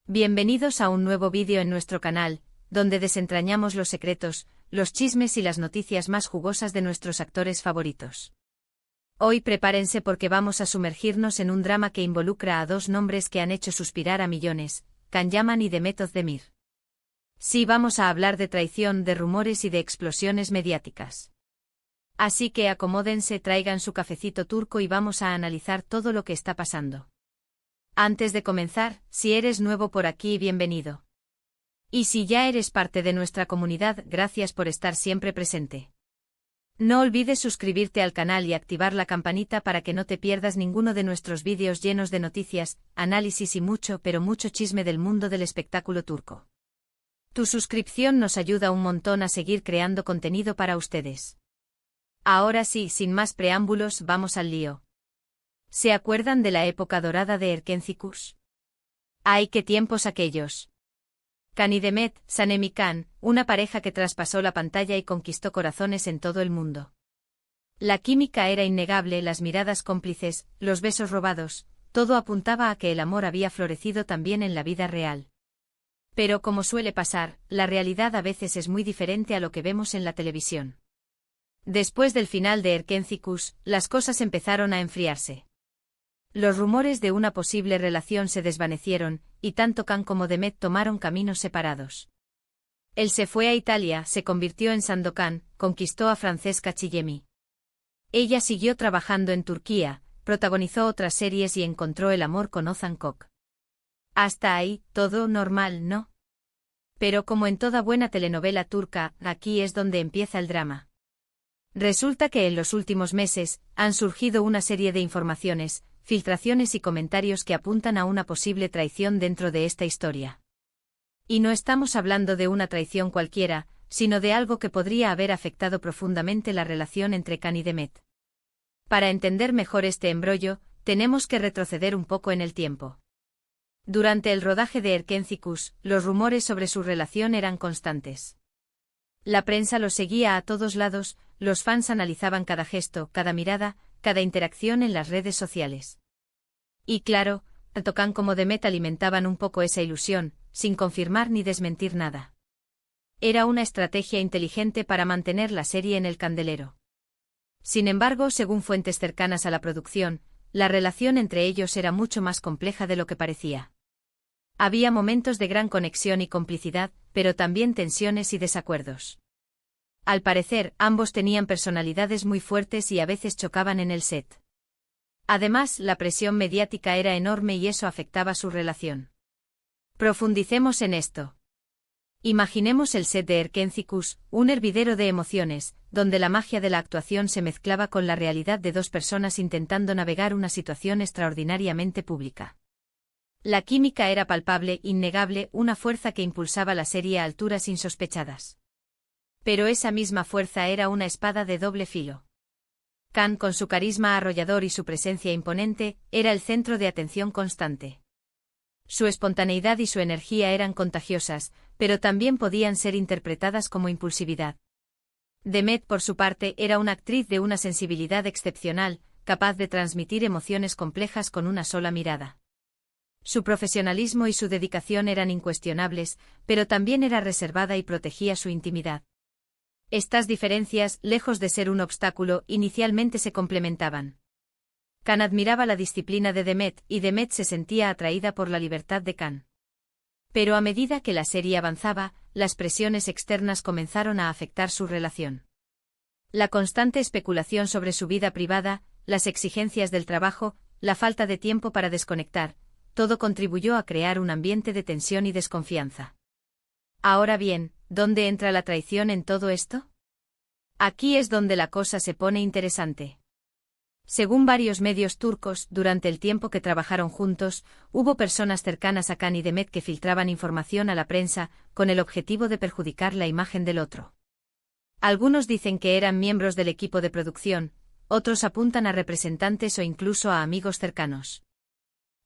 Bienvenidos a un nuevo vídeo en nuestro canal, donde desentrañamos los secretos, los chismes y las noticias más jugosas de nuestros actores favoritos. Hoy prepárense porque vamos a sumergirnos en un drama que involucra a dos nombres que han hecho suspirar a millones, Can Yaman y Demet Özdemir. Sí, vamos a hablar de traición, de rumores y de explosiones mediáticas. Así que acomódense, traigan su cafecito turco y vamos a analizar todo lo que está pasando. Antes de comenzar, si eres nuevo por aquí, bienvenido. Y si ya eres parte de nuestra comunidad, gracias por estar siempre presente. No olvides suscribirte al canal y activar la campanita para que no te pierdas ninguno de nuestros vídeos llenos de noticias, análisis y mucho, pero mucho chisme del mundo del espectáculo turco. Tu suscripción nos ayuda un montón a seguir creando contenido para ustedes. Ahora sí, sin más preámbulos, vamos al lío. ¿Se acuerdan de la época dorada de Erkencikus? ¡Ay, qué tiempos aquellos! Can y Demet, Sanem y Can, una pareja que traspasó la pantalla y conquistó corazones en todo el mundo. La química era innegable, las miradas cómplices, los besos robados, todo apuntaba a que el amor había florecido también en la vida real. Pero como suele pasar, la realidad a veces es muy diferente a lo que vemos en la televisión. Después del final de Erkencikus, las cosas empezaron a enfriarse. Los rumores de una posible relación se desvanecieron, y tanto Can como Demet tomaron caminos separados. Él se fue a Italia, se convirtió en Sandokan, conquistó a Francesca Chillemi. Ella siguió trabajando en Turquía, protagonizó otras series y encontró el amor con Ozan Kok. Hasta ahí, todo normal, ¿no? Pero como en toda buena telenovela turca, aquí es donde empieza el drama. Resulta que en los últimos meses, han surgido una serie de informaciones, filtraciones y comentarios que apuntan a una posible traición dentro de esta historia. Y no estamos hablando de una traición cualquiera, sino de algo que podría haber afectado profundamente la relación entre Can y Demet. Para entender mejor este embrollo, tenemos que retroceder un poco en el tiempo. Durante el rodaje de Erkencikus, los rumores sobre su relación eran constantes. La prensa los seguía a todos lados, los fans analizaban cada gesto, cada mirada, cada interacción en las redes sociales. Y claro, tanto Can como Demet alimentaban un poco esa ilusión, sin confirmar ni desmentir nada. Era una estrategia inteligente para mantener la serie en el candelero. Sin embargo, según fuentes cercanas a la producción, la relación entre ellos era mucho más compleja de lo que parecía. Había momentos de gran conexión y complicidad, pero también tensiones y desacuerdos. Al parecer, ambos tenían personalidades muy fuertes y a veces chocaban en el set. Además, la presión mediática era enorme y eso afectaba su relación. Profundicemos en esto. Imaginemos el set de Erkencikus, un hervidero de emociones, donde la magia de la actuación se mezclaba con la realidad de dos personas intentando navegar una situación extraordinariamente pública. La química era palpable, innegable, una fuerza que impulsaba la serie a alturas insospechadas. Pero esa misma fuerza era una espada de doble filo. Can, con su carisma arrollador y su presencia imponente, era el centro de atención constante. Su espontaneidad y su energía eran contagiosas, pero también podían ser interpretadas como impulsividad. Demet, por su parte, era una actriz de una sensibilidad excepcional, capaz de transmitir emociones complejas con una sola mirada. Su profesionalismo y su dedicación eran incuestionables, pero también era reservada y protegía su intimidad. Estas diferencias, lejos de ser un obstáculo, inicialmente se complementaban. Can admiraba la disciplina de Demet, y Demet se sentía atraída por la libertad de Can. Pero a medida que la serie avanzaba, las presiones externas comenzaron a afectar su relación. La constante especulación sobre su vida privada, las exigencias del trabajo, la falta de tiempo para desconectar, todo contribuyó a crear un ambiente de tensión y desconfianza. Ahora bien, ¿dónde entra la traición en todo esto? Aquí es donde la cosa se pone interesante. Según varios medios turcos, durante el tiempo que trabajaron juntos, hubo personas cercanas a Can y Demet que filtraban información a la prensa, con el objetivo de perjudicar la imagen del otro. Algunos dicen que eran miembros del equipo de producción, otros apuntan a representantes o incluso a amigos cercanos.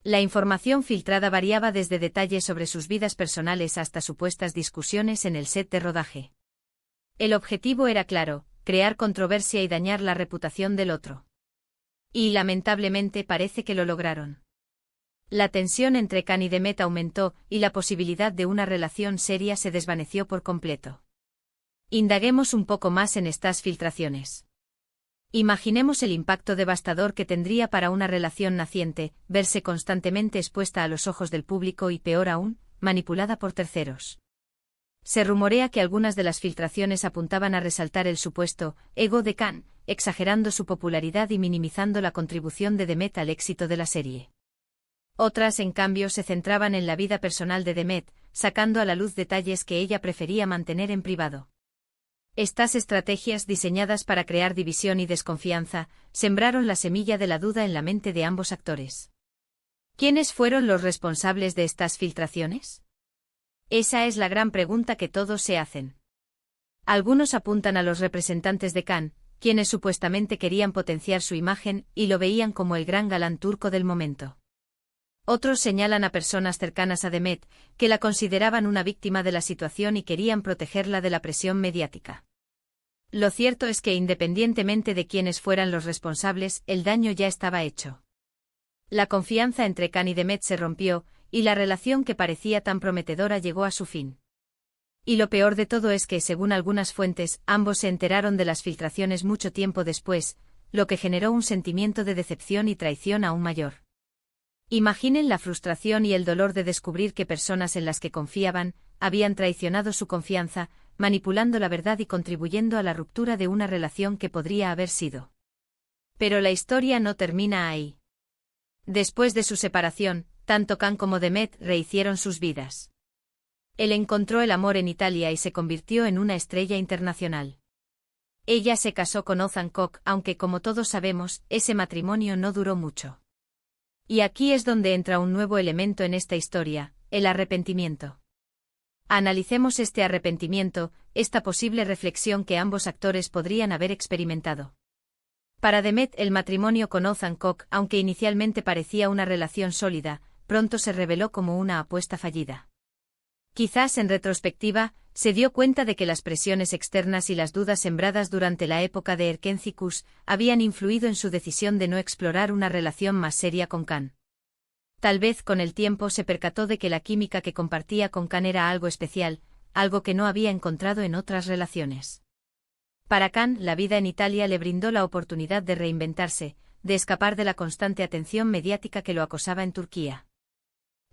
La información filtrada variaba desde detalles sobre sus vidas personales hasta supuestas discusiones en el set de rodaje. El objetivo era claro, crear controversia y dañar la reputación del otro. Y lamentablemente parece que lo lograron. La tensión entre Can y Demet aumentó, y la posibilidad de una relación seria se desvaneció por completo. Indaguemos un poco más en estas filtraciones. Imaginemos el impacto devastador que tendría para una relación naciente, verse constantemente expuesta a los ojos del público y, peor aún, manipulada por terceros. Se rumorea que algunas de las filtraciones apuntaban a resaltar el supuesto ego de Can, exagerando su popularidad y minimizando la contribución de Demet al éxito de la serie. Otras, en cambio, se centraban en la vida personal de Demet, sacando a la luz detalles que ella prefería mantener en privado. Estas estrategias, diseñadas para crear división y desconfianza, sembraron la semilla de la duda en la mente de ambos actores. ¿Quiénes fueron los responsables de estas filtraciones? Esa es la gran pregunta que todos se hacen. Algunos apuntan a los representantes de Can, quienes supuestamente querían potenciar su imagen y lo veían como el gran galán turco del momento. Otros señalan a personas cercanas a Demet, que la consideraban una víctima de la situación y querían protegerla de la presión mediática. Lo cierto es que, independientemente de quiénes fueran los responsables, el daño ya estaba hecho. La confianza entre Can y Demet se rompió, y la relación que parecía tan prometedora llegó a su fin. Y lo peor de todo es que, según algunas fuentes, ambos se enteraron de las filtraciones mucho tiempo después, lo que generó un sentimiento de decepción y traición aún mayor. Imaginen la frustración y el dolor de descubrir que personas en las que confiaban habían traicionado su confianza, manipulando la verdad y contribuyendo a la ruptura de una relación que podría haber sido. Pero la historia no termina ahí. Después de su separación, tanto Can como Demet rehicieron sus vidas. Él encontró el amor en Italia y se convirtió en una estrella internacional. Ella se casó con Ozan Koç, aunque, como todos sabemos, ese matrimonio no duró mucho. Y aquí es donde entra un nuevo elemento en esta historia, el arrepentimiento. Analicemos este arrepentimiento, esta posible reflexión que ambos actores podrían haber experimentado. Para Demet, el matrimonio con Ozan Koç, aunque inicialmente parecía una relación sólida, pronto se reveló como una apuesta fallida. Quizás en retrospectiva, se dio cuenta de que las presiones externas y las dudas sembradas durante la época de Erkenci habían influido en su decisión de no explorar una relación más seria con Can. Tal vez con el tiempo se percató de que la química que compartía con Can era algo especial, algo que no había encontrado en otras relaciones. Para Can, la vida en Italia le brindó la oportunidad de reinventarse, de escapar de la constante atención mediática que lo acosaba en Turquía.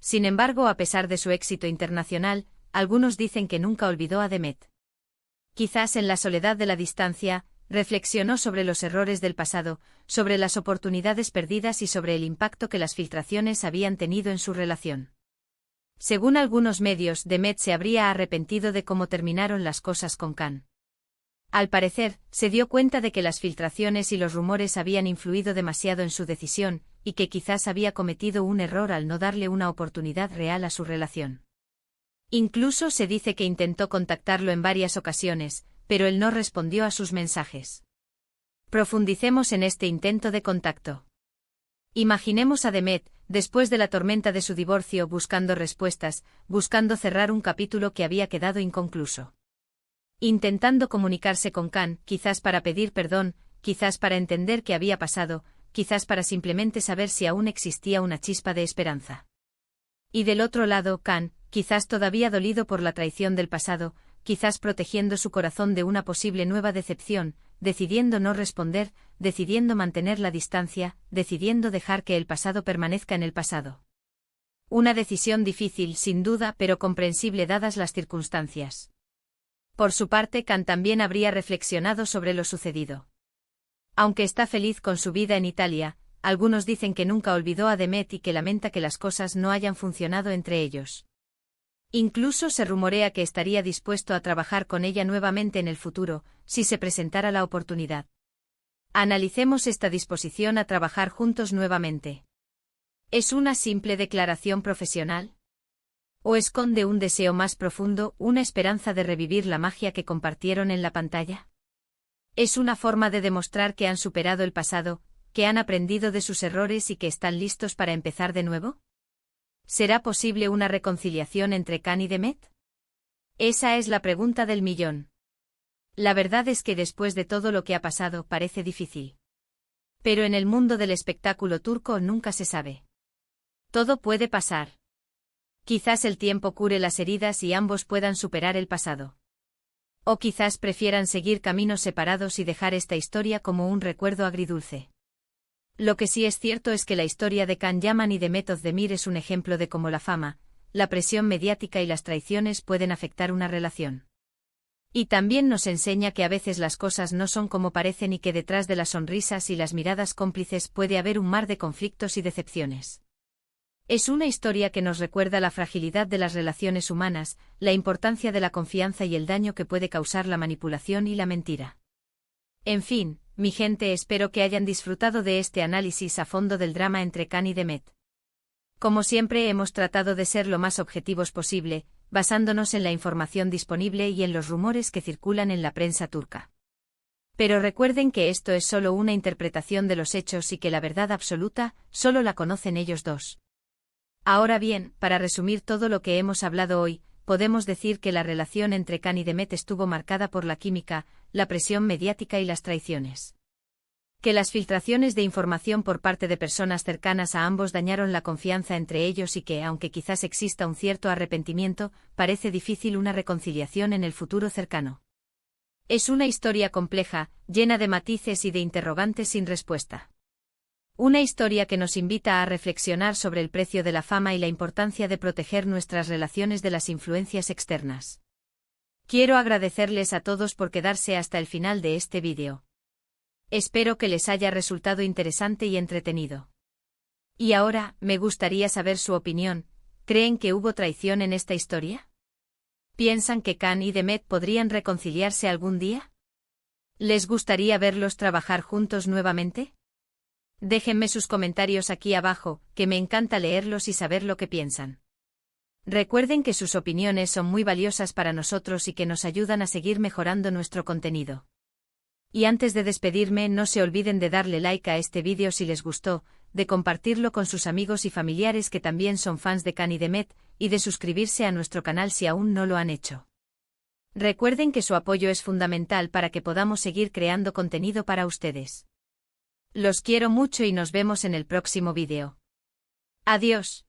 Sin embargo, a pesar de su éxito internacional, algunos dicen que nunca olvidó a Demet. Quizás en la soledad de la distancia, reflexionó sobre los errores del pasado, sobre las oportunidades perdidas y sobre el impacto que las filtraciones habían tenido en su relación. Según algunos medios, Demet se habría arrepentido de cómo terminaron las cosas con Can. Al parecer, se dio cuenta de que las filtraciones y los rumores habían influido demasiado en su decisión, y que quizás había cometido un error al no darle una oportunidad real a su relación. Incluso se dice que intentó contactarlo en varias ocasiones, pero él no respondió a sus mensajes. Profundicemos en este intento de contacto. Imaginemos a Demet, después de la tormenta de su divorcio, buscando respuestas, buscando cerrar un capítulo que había quedado inconcluso. Intentando comunicarse con Can, quizás para pedir perdón, quizás para entender qué había pasado, quizás para simplemente saber si aún existía una chispa de esperanza. Y del otro lado, Can, quizás todavía dolido por la traición del pasado, quizás protegiendo su corazón de una posible nueva decepción, decidiendo no responder, decidiendo mantener la distancia, decidiendo dejar que el pasado permanezca en el pasado. Una decisión difícil, sin duda, pero comprensible dadas las circunstancias. Por su parte, Can también habría reflexionado sobre lo sucedido. Aunque está feliz con su vida en Italia, algunos dicen que nunca olvidó a Demet y que lamenta que las cosas no hayan funcionado entre ellos. Incluso se rumorea que estaría dispuesto a trabajar con ella nuevamente en el futuro, si se presentara la oportunidad. Analicemos esta disposición a trabajar juntos nuevamente. ¿Es una simple declaración profesional? ¿O esconde un deseo más profundo, una esperanza de revivir la magia que compartieron en la pantalla? ¿Es una forma de demostrar que han superado el pasado, que han aprendido de sus errores y que están listos para empezar de nuevo? ¿Será posible una reconciliación entre Can y Demet? Esa es la pregunta del millón. La verdad es que después de todo lo que ha pasado parece difícil. Pero en el mundo del espectáculo turco nunca se sabe. Todo puede pasar. Quizás el tiempo cure las heridas y ambos puedan superar el pasado. O quizás prefieran seguir caminos separados y dejar esta historia como un recuerdo agridulce. Lo que sí es cierto es que la historia de Can Yaman y de Method Demir es un ejemplo de cómo la fama, la presión mediática y las traiciones pueden afectar una relación. Y también nos enseña que a veces las cosas no son como parecen y que detrás de las sonrisas y las miradas cómplices puede haber un mar de conflictos y decepciones. Es una historia que nos recuerda la fragilidad de las relaciones humanas, la importancia de la confianza y el daño que puede causar la manipulación y la mentira. En fin, mi gente, espero que hayan disfrutado de este análisis a fondo del drama entre Can y Demet. Como siempre hemos tratado de ser lo más objetivos posible, basándonos en la información disponible y en los rumores que circulan en la prensa turca. Pero recuerden que esto es solo una interpretación de los hechos y que la verdad absoluta solo la conocen ellos dos. Ahora bien, para resumir todo lo que hemos hablado hoy, podemos decir que la relación entre Can y Demet estuvo marcada por la química, la presión mediática y las traiciones. Que las filtraciones de información por parte de personas cercanas a ambos dañaron la confianza entre ellos y que, aunque quizás exista un cierto arrepentimiento, parece difícil una reconciliación en el futuro cercano. Es una historia compleja, llena de matices y de interrogantes sin respuesta. Una historia que nos invita a reflexionar sobre el precio de la fama y la importancia de proteger nuestras relaciones de las influencias externas. Quiero agradecerles a todos por quedarse hasta el final de este vídeo. Espero que les haya resultado interesante y entretenido. Y ahora, me gustaría saber su opinión. ¿Creen que hubo traición en esta historia? ¿Piensan que Can y Demet podrían reconciliarse algún día? ¿Les gustaría verlos trabajar juntos nuevamente? Déjenme sus comentarios aquí abajo, que me encanta leerlos y saber lo que piensan. Recuerden que sus opiniones son muy valiosas para nosotros y que nos ayudan a seguir mejorando nuestro contenido. Y antes de despedirme, no se olviden de darle like a este vídeo si les gustó, de compartirlo con sus amigos y familiares que también son fans de Can y Demet, y de suscribirse a nuestro canal si aún no lo han hecho. Recuerden que su apoyo es fundamental para que podamos seguir creando contenido para ustedes. Los quiero mucho y nos vemos en el próximo vídeo. Adiós.